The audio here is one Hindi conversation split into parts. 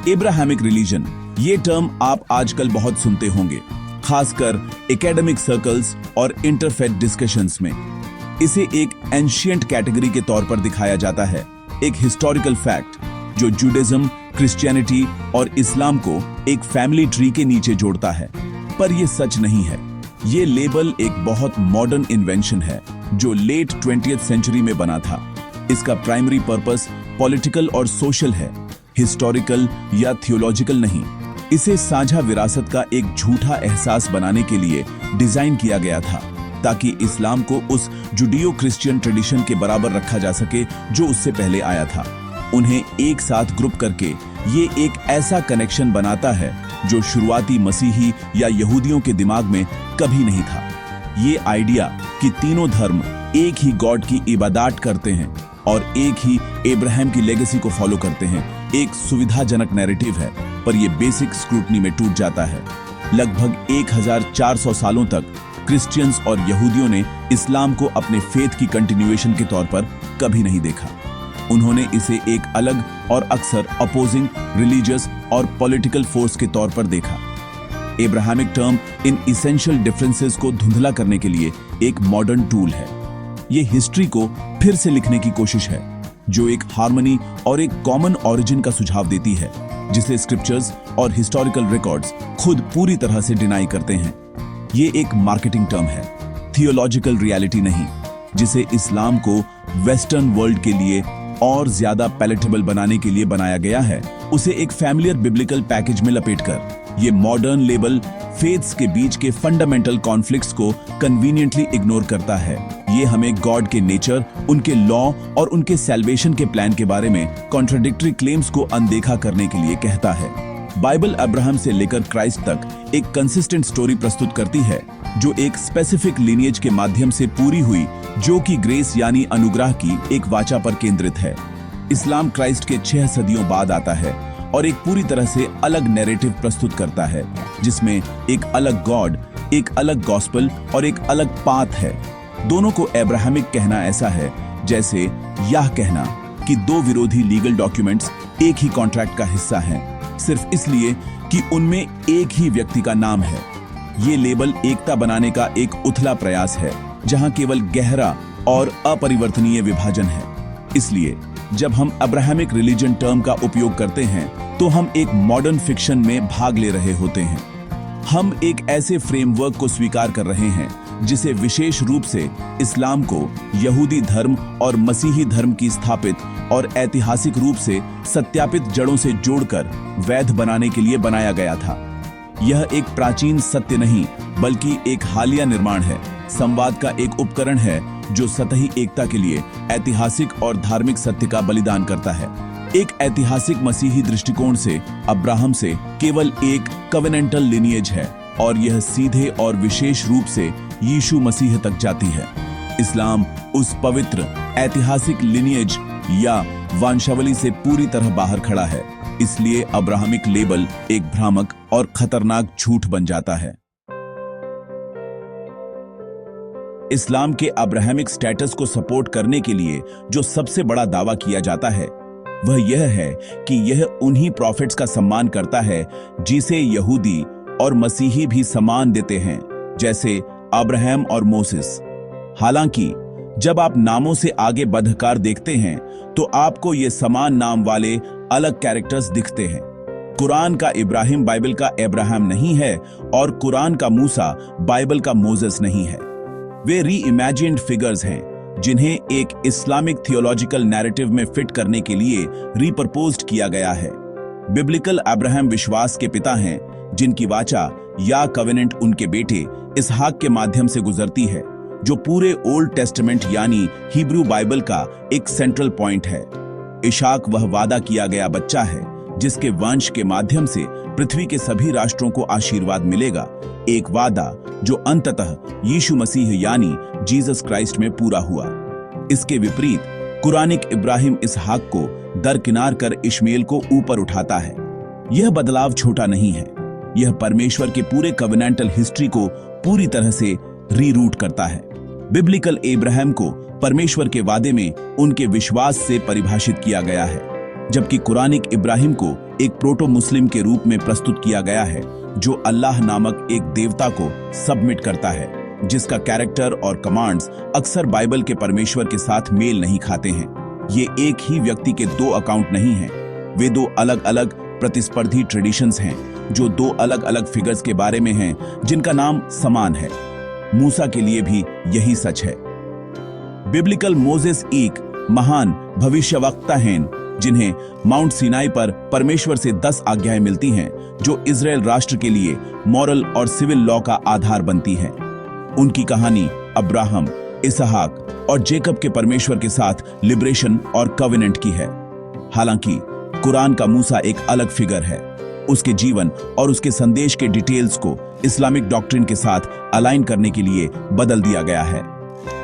एब्राहमिक रिलीजन, ये टर्म आप आजकल बहुत सुनते होंगे, खासकर एकेडमिक सर्कल्स और इंटरफेथ डिस्कशंस में। इसे एक एंशिएंट कैटेगरी के तौर पर दिखाया जाता है, एक हिस्टोरिकल फैक्ट जो जुडाइज्म, क्रिश्चियनिटी और इस्लाम को एक फैमिली ट्री के नीचे जोड़ता है। पर यह सच नहीं है। ये लेबल एक बहुत मॉडर्न इन्वेंशन है जो लेट 20th सेंचुरी में बना था। इसका प्राइमरी पर्पस पॉलिटिकल और सोशल है, हिस्टोरिकल या थियोलॉजिकल नहीं। इसे साझा विरासत का एक झूठा एहसास बनाने के लिए डिजाइन किया गया था, ताकि इस्लाम को उस जुडियो क्रिश्चियन ट्रेडिशन के बराबर रखा जा सके जो उससे पहले आया था। उन्हें एक साथ ग्रुप करके ये एक ऐसा कनेक्शन बनाता है जो शुरुआती मसीही या यहूदियों के दिमाग में कभी नहीं था। ये आइडिया कि तीनों धर्म एक ही गॉड की इबादत करते हैं और एक ही अब्राहम की लेगेसी को फॉलो करते हैं, एक सुविधाजनक नैरेटिव है, पर यह बेसिक स्क्रूटनी में टूट जाता है। लगभग 1400 सालों तक क्रिश्चियंस और यहूदियों ने इस्लाम को अपने फेथ की कंटिन्यूएशन के तौर पर कभी नहीं देखा। उन्होंने इसे एक अलग और अक्सर अपोजिंग रिलीजियस और पॉलिटिकल फोर्स के तौर पर देखा। Abrahamic term in essential differences को धुंधला करने के लिए एक मॉडर्न टूल है। ये हिस्ट्री को फिर से लिखने की कोशिश है, जो एक हार्मनी और एक कॉमन ओरिजिन का सुझाव देती है, जिसे स्क्रिप्चर्स और हिस्टोरिकल रिकॉर्ड्स खुद पूरी तरह से डिनाई करते हैं। ये एक मार्केटिंग टर्म है, थियोलॉजिकल रियलिटी नहीं, जिसे इस्लाम को वेस्टर्न वर्ल्ड के लिए और ज्यादा पैलेटेबल बनाने के लिए बनाया गया है, उसे एक फैमिलियर बिब्लिकल पैकेज में लपेटकर। ये मॉडर्न लेबल फेथ्स के बीच के फंडामेंटल कॉन्फ्लिक्ट्स को कन्वीनियंटली इग्नोर करता है। ये हमें गॉड के नेचर, उनके लॉ और उनके सैल्वेशन के प्लान के बारे में कॉन्ट्राडिक्टरी क्लेम्स को अनदेखा करने के लिए कहता है। बाइबल अब्राहम से लेकर क्राइस्ट तक एक कंसिस्टेंट स्टोरी प्रस्तुत करती है, जो एक स्पेसिफिक लिनिएज के माध्यम से पूरी हुई, जो कि ग्रेस यानी अनुग्रह की एक वाचा पर केंद्रित है। इस्लाम क्राइस्ट के 6 सदियों बाद आता है और एक पूरी तरह से अलग नैरेटिव प्रस्तुत करता है, जिसमें एक अलग गॉड, एक अलग गॉस्पेल और एक अलग पाथ है। दोनों को अब्राहमिक कहना ऐसा है जैसे यह कहना कि 2 विरोधी लीगल डॉक्यूमेंट्स एक ही कॉन्ट्रैक्ट का हिस्सा हैं, सिर्फ इसलिए कि उनमें एक ही व्यक्ति का नाम है। ये लेबल एकता बनाने का एक उथला प्रयास है, जहां केवल गहरा और अपरिवर्तनीय विभाजन है। इसलिए जब हम अब्राहमिक रिलीजन टर्म का उपयोग करते हैं, तो हम एक मॉडर्न फिक्शन में भाग ले रहे होते हैं। हम एक ऐसे फ्रेमवर्क को स्वीकार कर रहे हैं जिसे विशेष रूप से इस्लाम को यहूदी धर्म और मसीही धर्म की स्थापित और ऐतिहासिक रूप से सत्यापित जड़ों से जोड़कर वैध बनाने के लिए बनाया गया था। यह एक प्राचीन सत्य नहीं, बल्कि एक हालिया निर्माण है, संवाद का एक उपकरण है जो सतही एकता के लिए ऐतिहासिक और धार्मिक सत्य का बलिदान करता है। एक ऐतिहासिक मसीही दृष्टिकोण से अब्राहम से केवल एक कवेनेंटल लिनिएज है, और यह सीधे और विशेष रूप से यीशु मसीह तक जाती है। इस्लाम उस पवित्र ऐतिहासिक लिनिएज या वंशावली से पूरी तरह बाहर खड़ा है, इसलिए अब्राहमिक लेबल एक भ्रामक और खतरनाक झूठ बन जाता है। इस्लाम के अब्राहमिक स्टेटस को सपोर्ट करने के लिए जो सबसे बड़ा दावा किया जाता है, वह यह है कि यह उन्हीं प्रॉफिट्स का सम्मान करता है जिसे यहूदी और मसीही भी सम्मान देते हैं, जैसे अब्राहम और मोसेस। हालांकि जब आप नामों से आगे बढ़कर देखते हैं, तो आपको ये समान नाम वाले अलग कैरेक्टर्स दिखते हैं। कुरान का इब्राहिम बाइबल का अब्राहम नहीं है, और कुरान का मूसा बाइबल का मोसेस नहीं है। वे री-इमेजिन्ड फिगर्स हैं, जिन्हें एक इस्लामिक थियोलॉजिकल नैरेटिव में फिट करने के लिए रिप्रपोज्ड किया गया है। बिब्लिकल अब्राहम विश्वास के पिता हैं, जिनकी वाचा या कवेनेंट उनके बेटे इसहाक के माध्यम से गुजरती है, जो पूरे ओल्ड टेस्टामेंट यानी हिब्रू बाइबल का एक सेंट्रल पॉइंट है। इसहाक वह वादा किया गया बच्चा है जिसके वंश के माध्यम से पृथ्वी के सभी राष्ट्रों को आशीर्वाद मिलेगा, एक वादा जो अंततः यीशु मसीह यानी जीसस क्राइस्ट में पूरा हुआ। इसके विपरीत कुरानिक इब्राहिम इसहाक को दरकिनार कर इश्माएल को ऊपर उठाता है। यह बदलाव छोटा नहीं है, यह परमेश्वर के पूरे कवेनेंटल हिस्ट्री को पूरी तरह से रीरूट करता है। बिब्लिकल अब्राहम को परमेश्वर के वादे में उनके विश्वास से परिभाषित किया गया है, जबकि कुरानिक इब्राहिम को एक प्रोटो मुस्लिम के रूप में प्रस्तुत किया गया है जो अल्लाह नामक एक देवता को सबमिट करता है, जिसका कैरेक्टर और कमांड्स अक्सर बाइबल के परमेश्वर के साथ मेल नहीं खाते हैं। ये एक ही व्यक्ति के दो अकाउंट नहीं हैं, वे दो अलग अलग प्रतिस्पर्धी ट्रेडिशंस हैं जो दो अलग अलग फिगर्स के बारे में हैं जिनका नाम समान है। मूसा के लिए भी यही सच है। बिब्लिकल मोजेस एक महान भविष्यवक्ता हैं जिन्हें माउंट सिनाई पर परमेश्वर से 10 आज्ञाएं मिलती हैं जो इजराइल राष्ट्र के लिए मॉरल और सिविल लॉ का आधार बनती हैं। उनकी कहानी अब्राहम, इसहाक और जेकब के परमेश्वर के साथ लिबरेशन और कवेनेंट की है। हालांकि कुरान का मूसा एक अलग फिगर है। उसके जीवन और उसके संदेश के डिटेल्स को इस्लामिक डॉक्ट्रिन के साथ अलाइन करने के लिए बदल दिया गया है।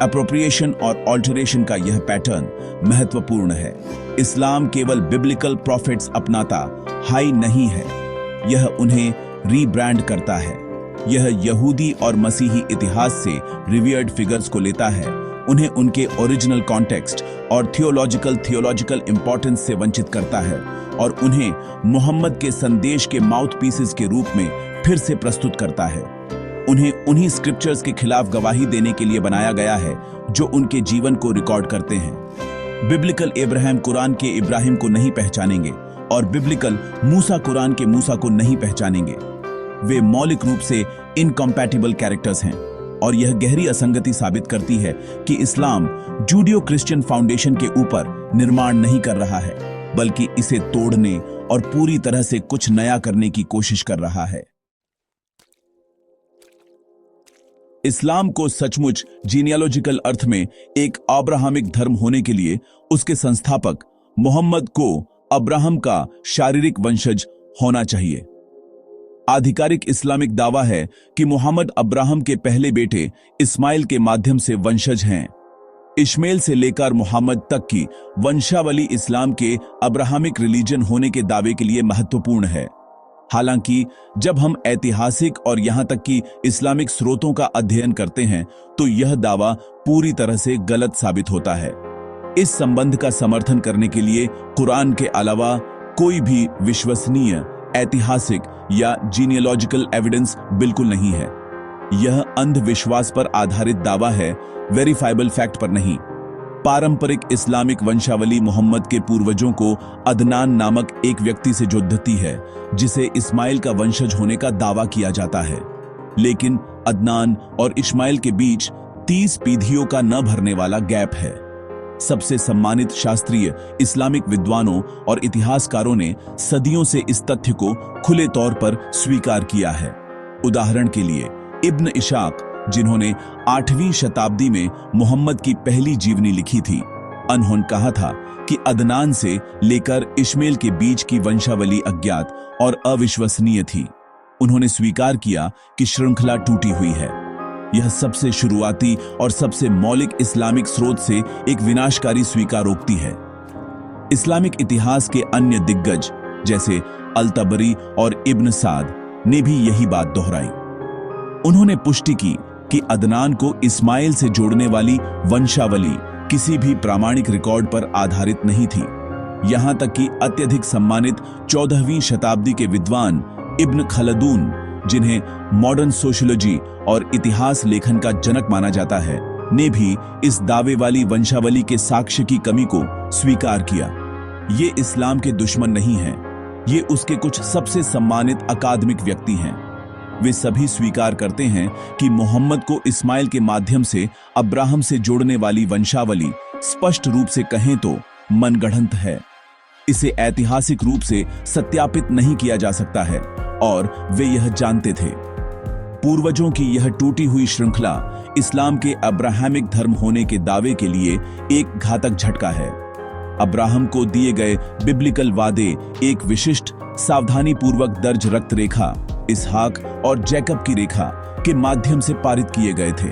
अप्रोप्रिएशन और ऑल्टरेशन का यह पैटर्न महत्वपूर्ण है। इस्लाम केवल बिब्लिकल प्रॉफिट्स अपनाता हाई नहीं है, यह उन्हें रीब्रांड करता है। यह यहूदी और मसीही इतिहास से रिवियर्ड फिगर्स को लेता है, उन्हें उनके ओरिजिनल कॉन्टेक्स्ट और थियोलॉजिकल इंपॉर्टेंस से वंचित करता है और उन्हें मोहम्मद के संदेश के माउथ पीसेस के रूप में फिर से प्रस्तुत करता है। उन्हें उन्हीं स्क्रिप्चर्स के खिलाफ गवाही देने के लिए बनाया गया है जो उनके जीवन को रिकॉर्ड करते हैं। बिब्लिकल इब्राहिम कुरान के इब्राहिम को नहीं पहचानेंगे और बिब्लिकल मूसा कुरान के मूसा को नहीं पहचानेंगे। वे मौलिक रूप से इनकम्पैटिबल कैरेक्टर्स हैं और यह गहरी असंगति साबित करती है कि इस्लाम जूडियो क्रिश्चियन फाउंडेशन के ऊपर निर्माण नहीं कर रहा है, बल्कि इसे तोड़ने और पूरी तरह से कुछ नया करने की कोशिश कर रहा है। इस्लाम को सचमुच जीनियोलॉजिकल अर्थ में एक अब्राहमिक धर्म होने के लिए उसके संस्थापक मोहम्मद को अब्राहम का शारीरिक वंशज होना चाहिए। आधिकारिक इस्लामिक दावा है कि मोहम्मद अब्राहम के पहले बेटे इस्माइल के माध्यम से वंशज हैं। इश्मेल से लेकर मोहम्मद तक की वंशावली इस्लाम के अब्राहमिक रिलीजन होने के दावे के लिए महत्वपूर्ण है। हालांकि जब हम ऐतिहासिक और यहां तक कि इस्लामिक स्रोतों का अध्ययन करते हैं तो यह दावा पूरी तरह से गलत साबित होता है। इस संबंध का समर्थन करने के लिए कुरान के अलावा कोई भी विश्वसनीय ऐतिहासिक या जीनियोलॉजिकल एविडेंस बिल्कुल नहीं है। यह अंधविश्वास पर आधारित दावा है, वेरीफाइबल फैक्ट पर नहीं। पारंपरिक इस्लामिक वंशावली मोहम्मद के पूर्वजों को अदनान नामक एक व्यक्ति से जोड़ती है जिसे इस्माइल का वंशज होने का दावा किया जाता है, लेकिन अदनान और इस्माइल के बीच 30 पीढ़ियों का न भरने वाला गैप है। सबसे सम्मानित शास्त्रीय इस्लामिक विद्वानों और इतिहासकारों ने सदियों से इस तथ्य को खुले तौर पर स्वीकार किया है। उदाहरण के लिए इब्न इशाक, जिन्होंने 8वीं शताब्दी में मोहम्मद की पहली जीवनी लिखी थी, उन्होंने कहा था कि अदनान से लेकर इश्मेल के बीच की वंशावली अज्ञात और अविश्वसनीय थी। उन्होंने स्वीकार किया कि श्रृंखला टूटी हुई है। यह सबसे शुरुआती और सबसे मौलिक इस्लामिक स्रोत से एक विनाशकारी स्वीकारोक्ति है। इस्लामिक इतिहास के अन्य दिग्गज जैसे अल-तबरी और इब्न साद ने भी यही बात दोहराई। उन्होंने पुष्टि की कि अदनान को इस्माइल से जोड़ने वाली वंशावली किसी भी प्रामाणिक रिकॉर्ड पर आधारित नहीं थी। यहां तक कि अत्यधिक सम्मानित 14वीं शताब्दी के विद्वान इब्न खलदून, जिन्हें मॉडर्न सोशियोलॉजी और इतिहास लेखन का जनक माना जाता है, ने भी इस दावे वाली वंशावली के साक्ष्य की कमी को स्वीकार किया। ये इस्लाम के दुश्मन नहीं हैं, ये उसके कुछ सबसे सम्मानित अकादमिक व्यक्ति हैं। वे सभी स्वीकार करते हैं कि मोहम्मद को इस्माइल के माध्यम से अब्राहम से जोड़ने वाली वंशावली स्पष्ट रूप से कहें तो मनगढ़ंत है। इसे ऐतिहासिक रूप से सत्यापित नहीं किया जा सकता है और वे यह जानते थे। पूर्वजों की यह टूटी हुई श्रृंखला इस्लाम के अब्राहमिक धर्म होने के दावे के लिए एक घातक झटका है। अब्राहम को दिए गए बिब्लिकल वादे एक विशिष्ट, सावधानी पूर्वक दर्ज रक्त रेखा इसहाक और जैकब की रेखा के माध्यम से पारित किए गए थे।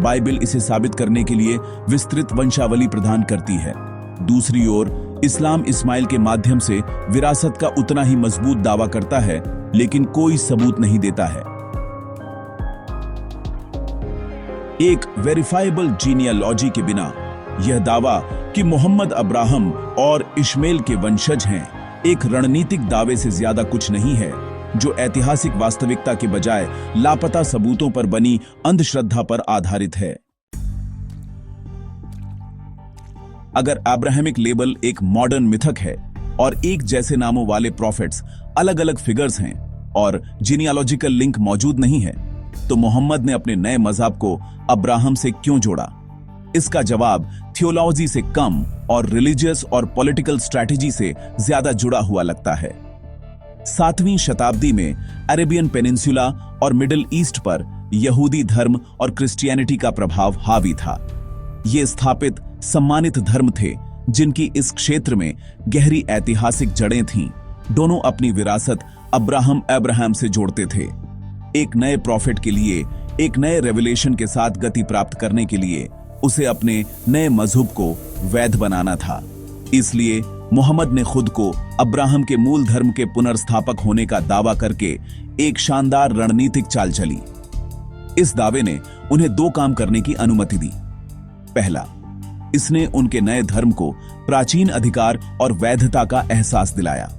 बाइबल इसे साबित करने के लिए विस्तृत वंशावली प्रदान करती है। दूसरी ओर इस्लाम इस्माइल के माध्यम से विरासत का उतना ही मजबूत दावा करता है, लेकिन कोई सबूत नहीं देता है। एक वेरीफाइबल जीनियोलॉजी के बिना यह दावा कि मोहम्मद अब्राहम और इश्मेल के वंशज हैं एक रणनीतिक दावे से ज्यादा कुछ नहीं है जो ऐतिहासिक वास्तविकता के बजाय लापता सबूतों पर बनी अंधश्रद्धा पर आधारित है। अगर अब्राहमिक लेबल एक मॉडर्न मिथक है और एक जैसे नामों वाले प्रॉफिट्स अलग अलग फिगर्स हैं और जीनियोलॉजिकल लिंक मौजूद नहीं है, तो मोहम्मद ने अपने नए मजहब को अब्राहम से क्यों जोड़ा? इसका जवाब थियोलॉजी से कम और रिलीजियस और पॉलिटिकल स्ट्रैटेजी से ज्यादा जुड़ा हुआ लगता है। 7वीं शताब्दी में अरेबियन पेनिनसुला और मिडिल ईस्ट पर यहूदी धर्म और क्रिश्चियनिटी का प्रभाव हावी था। ये स्थापित सम्मानित धर्म थे जिनकी इस क्षेत्र में गहरी ऐतिहासिक जड़ें थीं। दोनों अपनी विरासत अब्राहम से जोड़ते थे। एक नए प्रॉफिट के लिए, एक नए रेवलेशन के साथ गति प्राप्त करने के लिए उसे अपने नए मजहब को वैध बनाना था। इसलिए मोहम्मद ने खुद को अब्राहम के मूल धर्म के पुनर्स्थापक होने का दावा करके एक शानदार रणनीतिक चाल चली। इस दावे ने उन्हें 2 काम करने की अनुमति दी। पहला, इसने उनके नए धर्म को प्राचीन अधिकार और वैधता का एहसास दिलाया।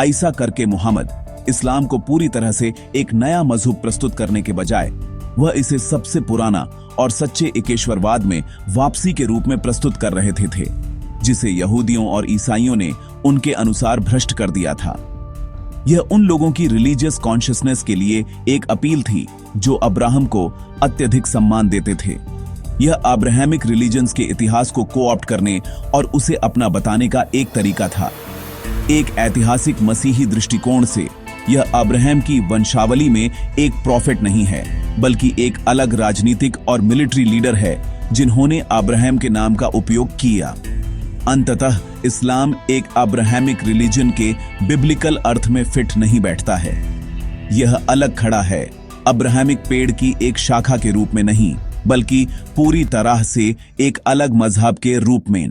ऐसा करके मोहम्मद इस्लाम को पूरी तरह से एक नया मजहब प्रस्तुत करने के बजाय वह इसे सबसे पुराना और सच्चे एकेश्वरवाद में वापसी के रूप में प्रस्तुत कर रहे थे जिसे यहूदियों और ईसाइयों ने उनके अनुसार भ्रष्ट कर दिया था। यह उन लोगों की रिलीजियस कॉन्शियसनेस के लिए एक अपील थी जो अब्राहम को अत्यधिक सम्मान देते थे। यह अब्राहमिक रिलीजन्स के इतिहास को कोऑप्ट करने और उसे अपना बताने का एक तरीका था। एक ऐतिहासिक मसीही दृष्टिकोण से यह अब्राहम की वंशावली में एक प्रॉफिट नहीं है, बल्कि एक अलग राजनीतिक और मिलिट्री लीडर है जिन्होंने अब्राहम के नाम का उपयोग किया। अंततः इस्लाम एक अब्राहमिक रिलीजन के बिब्लिकल अर्थ में फिट नहीं बैठता है। यह अलग खड़ा है, अब्राहमिक पेड़ की एक शाखा के रूप में नहीं, बल्कि पूरी तरह से एक अलग मजहब के रूप में।